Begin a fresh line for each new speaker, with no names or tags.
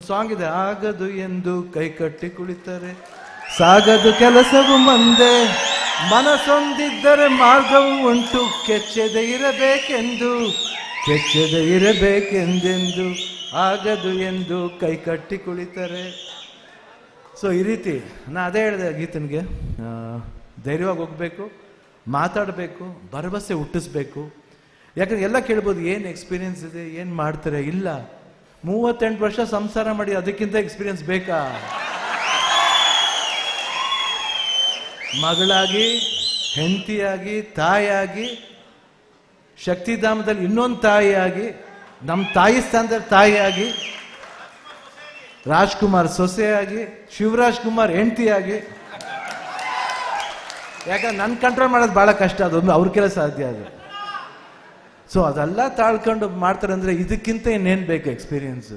Song ಇದೆ, ಆಗದು ಎಂದು ಕೈ ಕಟ್ಟಿ ಕುಳಿತರೆ ಸಾಗದು ಕೆಲಸವು ಮುಂದೆ, ಮನಸೊಂದಿದ್ದರೆ ಮಾರ್ಗವು ಉಂಟು, ಕೆಚ್ಚದೆ ಇರಬೇಕೆಂದೆಂದು ಆಗದು ಎಂದು ಕೈ ಕಟ್ಟಿ ಕುಳಿತರೆ. ಸೊ ಈ ರೀತಿ ನಾ ಅದೇ ಹೇಳಿದೆ ಗೀತನಿಗೆ, ಧೈರ್ಯವಾಗಿ ಹೋಗ್ಬೇಕು, ಮಾತಾಡಬೇಕು, ಭರವಸೆ ಹುಟ್ಟಿಸ್ಬೇಕು. ಯಾಕಂದ್ರೆ ಎಲ್ಲ ಕೇಳ್ಬೋದು, ಏನು ಎಕ್ಸ್ಪೀರಿಯನ್ಸ್ ಇದೆ, ಏನು ಮಾಡ್ತಾರೆ? ಇಲ್ಲ, 38 ವರ್ಷ ಸಂಸಾರ ಮಾಡಿ ಅದಕ್ಕಿಂತ ಎಕ್ಸ್ಪೀರಿಯನ್ಸ್ ಬೇಕಾ? ಮಗಳಾಗಿ, ಹೆಂಡತಿಯಾಗಿ, ತಾಯಿಯಾಗಿ, ಶಕ್ತಿಧಾಮದಲ್ಲಿ ಇನ್ನೊಂದು ತಾಯಿಯಾಗಿ, ನಮ್ಮ ತಾಯಿ ಸ್ಥಾನದಲ್ಲಿ ತಾಯಿಯಾಗಿ, ರಾಜ್ಕುಮಾರ್ ಸೊಸೆಯಾಗಿ, ಶಿವರಾಜ್ ಕುಮಾರ್ ಹೆಂಡತಿಯಾಗಿ. ಯಾಕಂದ್ರೆ ನನ್ನ ಕಂಟ್ರೋಲ್ ಮಾಡೋದು ಭಾಳ ಕಷ್ಟ, ಅದೊಂದು ಅವ್ರ ಕೆಲಸ ಸಾಧ್ಯ ಅದು. ಸೊ ಅದೆಲ್ಲ ತಾಳ್ಕೊಂಡು ಮಾಡ್ತಾರೆ ಅಂದರೆ ಇದಕ್ಕಿಂತ ಇನ್ನೇನು ಬೇಕು ಎಕ್ಸ್ಪೀರಿಯನ್ಸು?